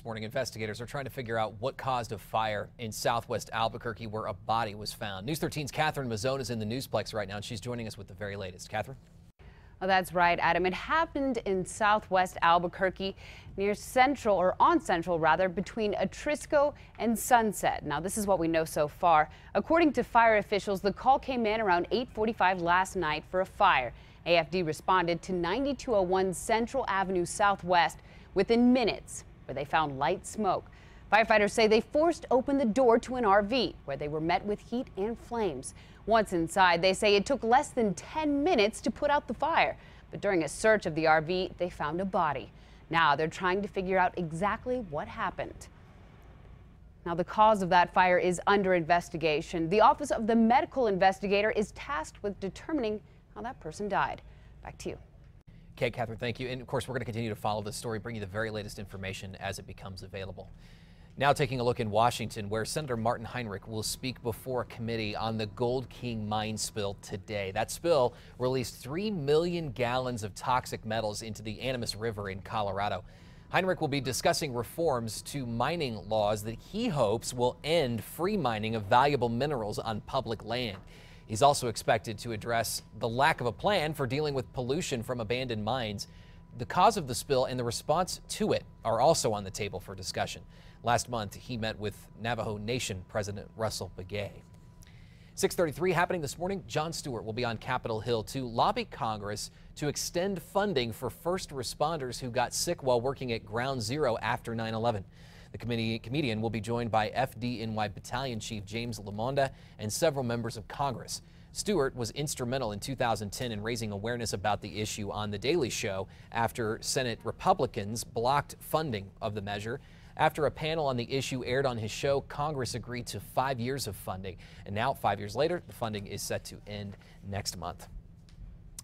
This morning, investigators are trying to figure out what caused a fire in southwest Albuquerque where a body was found. News 13's Catherine Mazzone is in the Newsplex right now, and she's joining us with the very latest. Catherine? Well, that's right, Adam. It happened in southwest Albuquerque near Central, or on Central rather, between Atrisco and Sunset. Now, this is what we know so far. According to fire officials, the call came in around 8:45 last night for a fire. AFD responded to 9201 Central Avenue Southwest within minutes, where they found light smoke. Firefighters say they forced open the door to an RV, where they were met with heat and flames. Once inside, they say it took less than 10 minutes to put out the fire. But during a search of the RV, they found a body. Now they're trying to figure out exactly what happened. Now, the cause of that fire is under investigation. The Office of the Medical Investigator is tasked with determining how that person died. Back to you. Okay, Catherine, thank you. And of course, we're going to continue to follow this story, bring you the very latest information as it becomes available. Now taking a look in Washington, where Senator Martin Heinrich will speak before a committee on the Gold King mine spill today. That spill released 3 million gallons of toxic metals into the Animas River in Colorado. Heinrich will be discussing reforms to mining laws that he hopes will end free mining of valuable minerals on public land. He's also expected to address the lack of a plan for dealing with pollution from abandoned mines. The cause of the spill and the response to it are also on the table for discussion. Last month, he met with Navajo Nation President Russell Begay. 6:33 happening this morning. Jon Stewart will be on Capitol Hill to lobby Congress to extend funding for first responders who got sick while working at Ground Zero after 9/11. The comedian will be joined by FDNY Battalion Chief James Lamonda and several members of Congress. Stewart was instrumental in 2010 in raising awareness about the issue on The Daily Show after Senate Republicans blocked funding of the measure. After a panel on the issue aired on his show, Congress agreed to 5 years of funding. And now, 5 years later, the funding is set to end next month.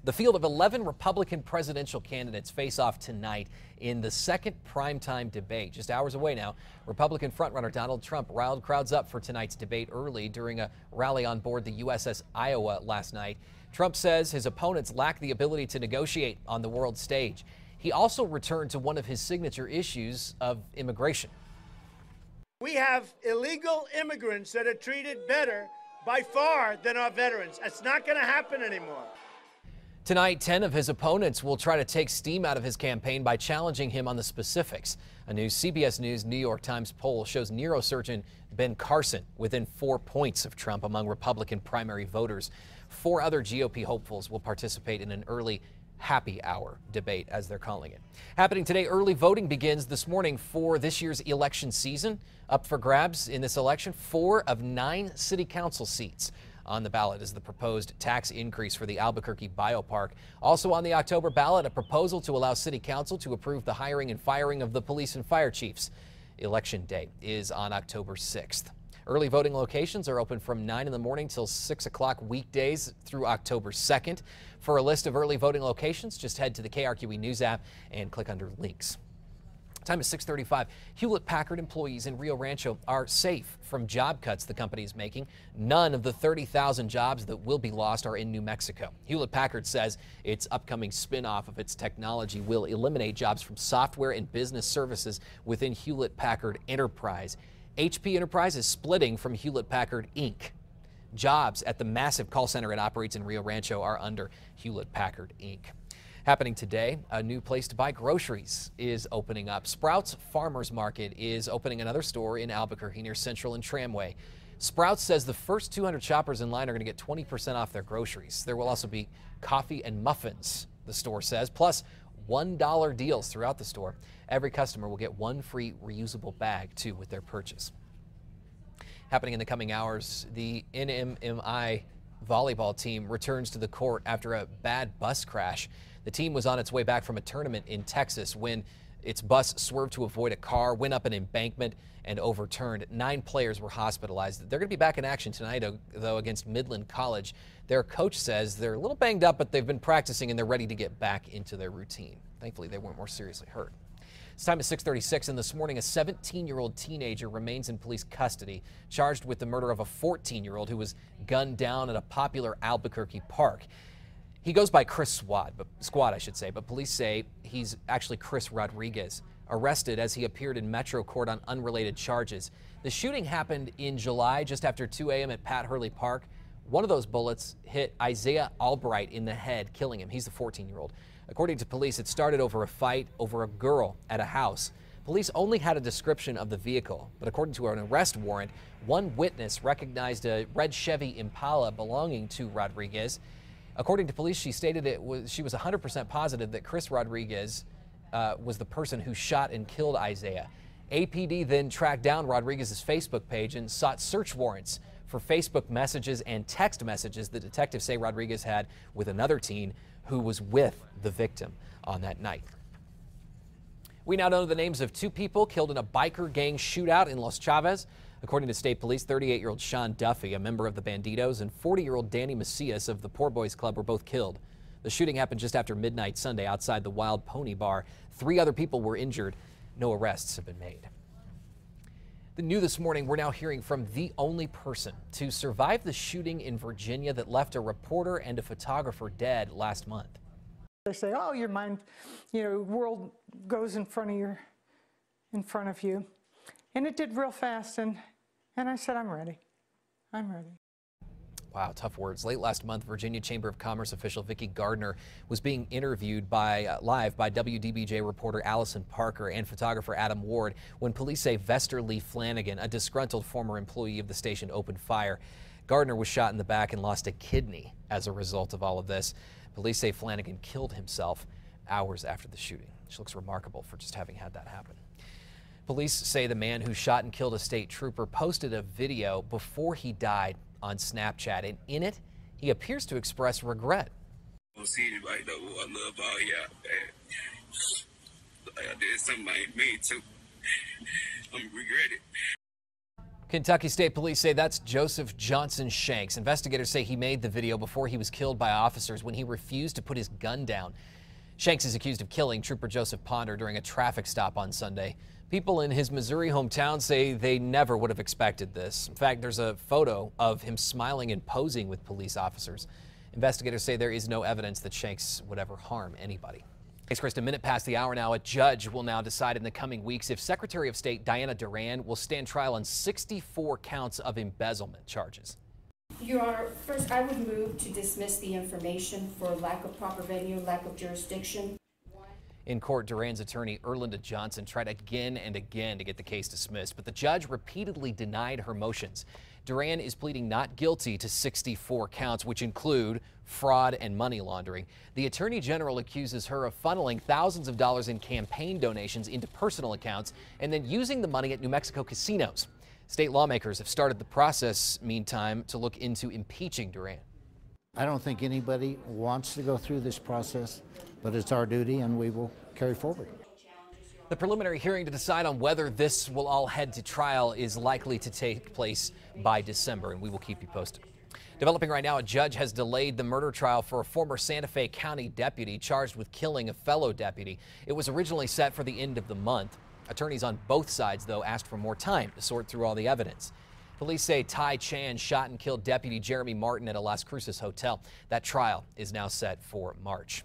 The field of 11 Republican presidential candidates face off tonight in the second primetime debate. Just hours away now, Republican frontrunner Donald Trump riled crowds up for tonight's debate early during a rally on board the USS Iowa last night. Trump says his opponents lack the ability to negotiate on the world stage. He also returned to one of his signature issues of immigration. We have illegal immigrants that are treated better by far than our veterans. That's not going to happen anymore. Tonight, 10 of his opponents will try to take steam out of his campaign by challenging him on the specifics. A new CBS News New York Times poll shows neurosurgeon Ben Carson within 4 points of Trump among Republican primary voters. 4 other GOP hopefuls will participate in an early happy hour debate, as they're calling it. Happening today, early voting begins this morning for this year's election season. Up for grabs in this election, 4 of 9 city council seats. On the ballot is the proposed tax increase for the Albuquerque Biopark. Also on the October ballot, a proposal to allow city council to approve the hiring and firing of the police and fire chiefs. Election day is on October 6th. Early voting locations are open from 9 in the morning till 6 o'clock weekdays through October 2nd. For a list of early voting locations, just head to the KRQE News app and click under links. Time is 6:35. Hewlett-Packard employees in Rio Rancho are safe from job cuts the company is making. None of the 30,000 jobs that will be lost are in New Mexico. Hewlett-Packard says its upcoming spin-off of its technology will eliminate jobs from software and business services within Hewlett-Packard Enterprise. HP Enterprise is splitting from Hewlett-Packard Inc. Jobs at the massive call center it operates in Rio Rancho are under Hewlett-Packard Inc. Happening today, a new place to buy groceries is opening up. Sprouts Farmers Market is opening another store in Albuquerque near Central and Tramway. Sprouts says the first 200 shoppers in line are going to get 20% off their groceries. There will also be coffee and muffins, the store says, plus $1 deals throughout the store. Every customer will get 1 free reusable bag, too, with their purchase. Happening in the coming hours, the NMMI volleyball team returns to the court after a bad bus crash. The team was on its way back from a tournament in Texas when its bus swerved to avoid a car, went up an embankment, and overturned. 9 players were hospitalized. They're going to be back in action tonight, though, against Midland College. Their coach says they're a little banged up, but they've been practicing and they're ready to get back into their routine. Thankfully, they weren't more seriously hurt. It's time is 6:36, and this morning a 17-year-old teenager remains in police custody, charged with the murder of a 14-year-old who was gunned down at a popular Albuquerque park. He goes by Chris Squad, but police say he's actually Chris Rodriguez. arrested as he appeared in Metro Court on unrelated charges. The shooting happened in July just after 2 a.m. at Pat Hurley Park. One of those bullets hit Isaiah Albright in the head, killing him. He's the 14-year-old. According to police, it started over a fight over a girl at a house. Police only had a description of the vehicle, but according to an arrest warrant, one witness recognized a red Chevy Impala belonging to Rodriguez. According to police, she stated she was 100% positive that Chris Rodriguez was the person who shot and killed Isaiah. APD then tracked down Rodriguez's Facebook page and sought search warrants for Facebook messages and text messages the detectives say Rodriguez had with another teen who was with the victim on that night. We now know the names of 2 people killed in a biker gang shootout in Los Chavez. According to state police, 38-year-old Sean Duffy, a member of the Bandidos, and 40-year-old Danny Macias of the Poor Boys Club were both killed. The shooting happened just after midnight Sunday outside the Wild Pony Bar. 3 other people were injured. No arrests have been made. New this morning, we're now hearing from the only person to survive the shooting in Virginia that left a reporter and a photographer dead last month. They say, oh, your mind, world goes in front of you. And it did real fast, and I said, I'm ready. I'm ready. Wow, tough words. Late last month, Virginia Chamber of Commerce official Vicki Gardner was being interviewed live by WDBJ reporter Allison Parker and photographer Adam Ward when police say Vester Lee Flanagan, a disgruntled former employee of the station, opened fire. Gardner was shot in the back and lost a kidney as a result of all of this. Police say Flanagan killed himself hours after the shooting. She looks remarkable for just having had that happen. Police say the man who shot and killed a state trooper posted a video before he died on Snapchat, and in it, he appears to express regret. I don't see anybody know who I love all y'all, man. I did something I ain't made to. I'm regret it. Kentucky State Police say that's Joseph Johnson Shanks. Investigators say he made the video before he was killed by officers when he refused to put his gun down. Shanks is accused of killing Trooper Joseph Ponder during a traffic stop on Sunday. People in his Missouri hometown say they never would have expected this. In fact, there's a photo of him smiling and posing with police officers. Investigators say there is no evidence that Shanks would ever harm anybody. Thanks, Krista. A minute past the hour now. A judge will now decide in the coming weeks if Secretary of State Diana Duran will stand trial on 64 counts of embezzlement charges. Your Honor, first I would move to dismiss the information for lack of proper venue, lack of jurisdiction. In court, Duran's attorney Erlinda Johnson tried again and again to get the case dismissed, but the judge repeatedly denied her motions. Duran is pleading not guilty to 64 counts, which include fraud and money laundering. The Attorney General accuses her of funneling thousands of dollars in campaign donations into personal accounts and then using the money at New Mexico casinos. State lawmakers have started the process, meantime, to look into impeaching Duran. I don't think anybody wants to go through this process, but it's our duty and we will carry forward. The preliminary hearing to decide on whether this will all head to trial is likely to take place by December, and we will keep you posted. Developing right now, a judge has delayed the murder trial for a former Santa Fe County deputy charged with killing a fellow deputy. It was originally set for the end of the month. Attorneys on both sides, though, asked for more time to sort through all the evidence. Police say Ty Chan shot and killed Deputy Jeremy Martin at a Las Cruces hotel. That trial is now set for March.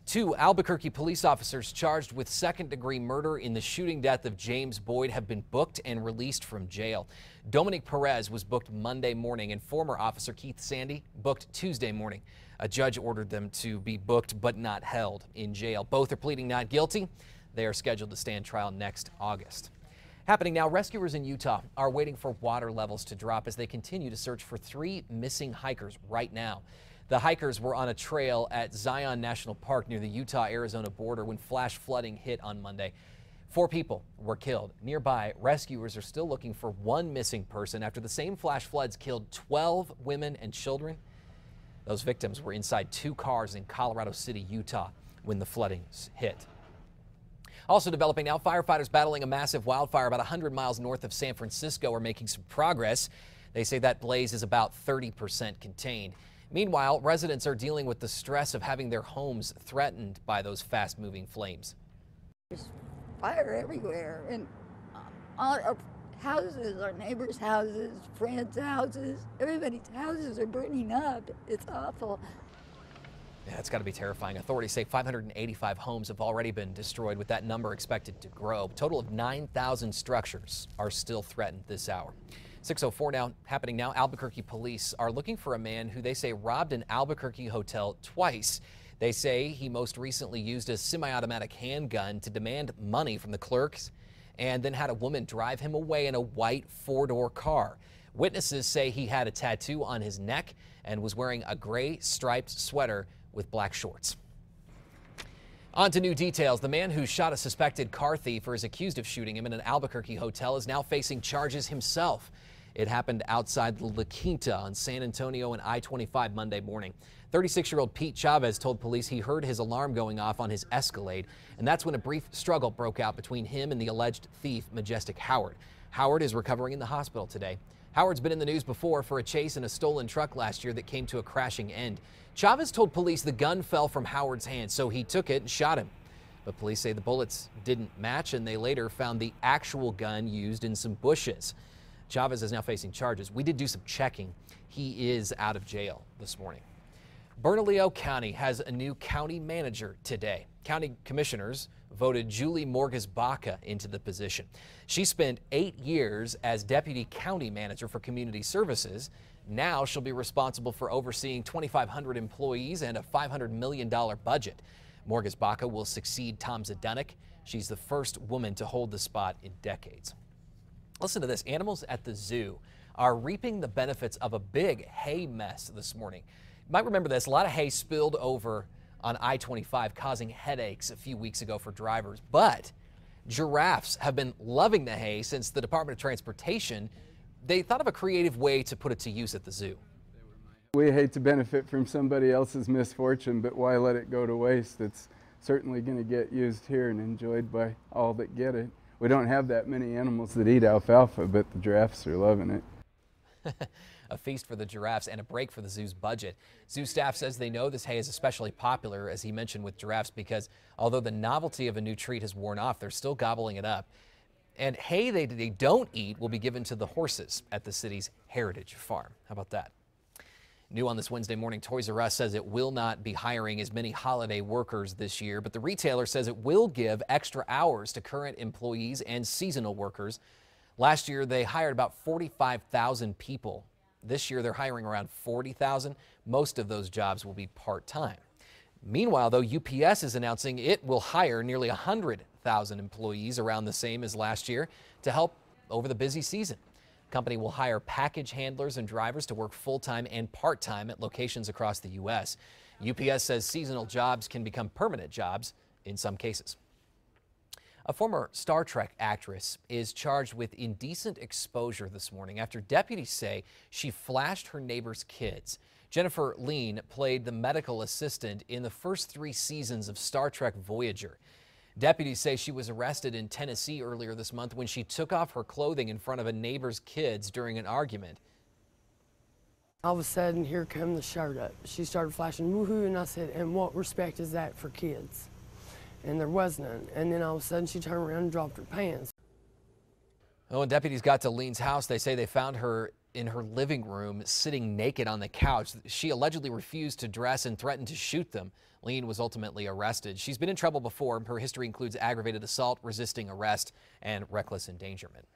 2 Albuquerque police officers charged with second-degree murder in the shooting death of James Boyd have been booked and released from jail. Dominic Perez was booked Monday morning and former officer Keith Sandy booked Tuesday morning. A judge ordered them to be booked but not held in jail. Both are pleading not guilty. They are scheduled to stand trial next August. Happening now, rescuers in Utah are waiting for water levels to drop as they continue to search for 3 missing hikers right now. The hikers were on a trail at Zion National Park near the Utah-Arizona border when flash flooding hit on Monday. 4 people were killed. Nearby, rescuers are still looking for 1 missing person after the same flash floods killed 12 women and children. Those victims were inside 2 cars in Colorado City, Utah, when the floodings hit. Also developing now, firefighters battling a massive wildfire about 100 miles north of San Francisco are making some progress. They say that blaze is about 30% contained. Meanwhile, residents are dealing with the stress of having their homes threatened by those fast-moving flames. There's fire everywhere, and all our houses, our neighbors' houses, friends' houses, everybody's houses are burning up. It's awful. Yeah, it's got to be terrifying. Authorities say 585 homes have already been destroyed, with that number expected to grow. A total of 9,000 structures are still threatened this hour. 6:04 now, happening now. Albuquerque police are looking for a man who they say robbed an Albuquerque hotel twice. They say he most recently used a semi-automatic handgun to demand money from the clerks and then had a woman drive him away in a white four-door car. Witnesses say he had a tattoo on his neck and was wearing a gray striped sweater with black shorts. On to new details. The man who shot a suspected car thief or is accused of shooting him in an Albuquerque hotel is now facing charges himself. It happened outside La Quinta on San Antonio and I-25 Monday morning. 36-year-old Pete Chavez told police he heard his alarm going off on his Escalade, and that's when a brief struggle broke out between him and the alleged thief, Majestic Howard. Howard is recovering in the hospital today. Howard's been in the news before for a chase in a stolen truck last year that came to a crashing end. Chavez told police the gun fell from Howard's hand, so he took it and shot him. But police say the bullets didn't match, and they later found the actual gun used in some bushes. Chavez is now facing charges. We did do some checking. He is out of jail this morning. Bernalillo County has a new county manager today. County commissioners voted Julie Morges-Baca into the position. She spent 8 years as deputy county manager for community services. Now she'll be responsible for overseeing 2,500 employees and a $500 million budget. Morges-Baca will succeed Tom Zdenek. She's the first woman to hold the spot in decades. Listen to this. Animals at the zoo are reaping the benefits of a big hay mess this morning. You might remember this. A lot of hay spilled over on I-25, causing headaches a few weeks ago for drivers. But giraffes have been loving the hay since the Department of Transportation, they thought of a creative way to put it to use at the zoo. We hate to benefit from somebody else's misfortune, but why let it go to waste? It's certainly going to get used here and enjoyed by all that get it. We don't have that many animals that eat alfalfa, but the giraffes are loving it. A feast for the giraffes and a break for the zoo's budget. Zoo staff says they know this hay is especially popular, as he mentioned, with giraffes, because although the novelty of a new treat has worn off, they're still gobbling it up. And hay they don't eat will be given to the horses at the city's Heritage Farm. How about that? New on this Wednesday morning, Toys R Us says it will not be hiring as many holiday workers this year, but the retailer says it will give extra hours to current employees and seasonal workers. Last year, they hired about 45,000 people. This year, they're hiring around 40,000. Most of those jobs will be part-time. Meanwhile, though, UPS is announcing it will hire nearly 100,000 employees, around the same as last year, to help over the busy season. The company will hire package handlers and drivers to work full-time and part-time at locations across the U.S. UPS says seasonal jobs can become permanent jobs in some cases. A former Star Trek actress is charged with indecent exposure this morning after deputies say she flashed her neighbor's kids. Jennifer Lean played the medical assistant in the first 3 seasons of Star Trek Voyager. Deputies say she was arrested in Tennessee earlier this month when she took off her clothing in front of a neighbor's kids during an argument. All of a sudden, here come the shirt up. She started flashing woohoo, and I said, "And what respect is that for kids?" And there was none. And then all of a sudden she turned around and dropped her pants. When deputies got to Lean's house, they say they found her in her living room sitting naked on the couch. She allegedly refused to dress and threatened to shoot them. Lean was ultimately arrested. She's been in trouble before. Her history includes aggravated assault, resisting arrest, and reckless endangerment.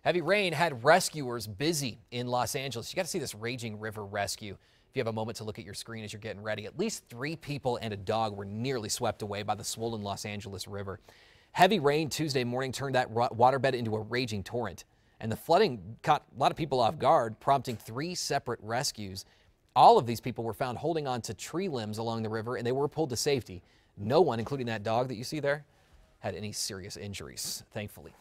Heavy rain had rescuers busy in Los Angeles. You got to see this raging river rescue. If you have a moment to look at your screen as you're getting ready, at least 3 people and a dog were nearly swept away by the swollen Los Angeles River. Heavy rain Tuesday morning turned that waterbed into a raging torrent, and the flooding caught a lot of people off guard, prompting 3 separate rescues. All of these people were found holding on to tree limbs along the river, and they were pulled to safety. No one, including that dog that you see there, had any serious injuries, thankfully.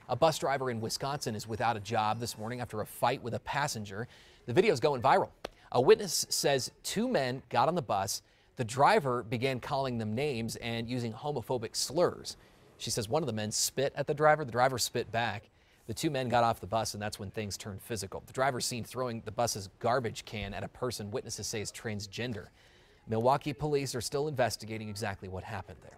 A bus driver in Wisconsin is without a job this morning after a fight with a passenger. The video is going viral. A witness says 2 men got on the bus. The driver began calling them names and using homophobic slurs. She says one of the men spit at the driver spit back. The 2 men got off the bus, and that's when things turned physical. The driver seen throwing the bus's garbage can at a person witnesses say is transgender. Milwaukee police are still investigating exactly what happened there.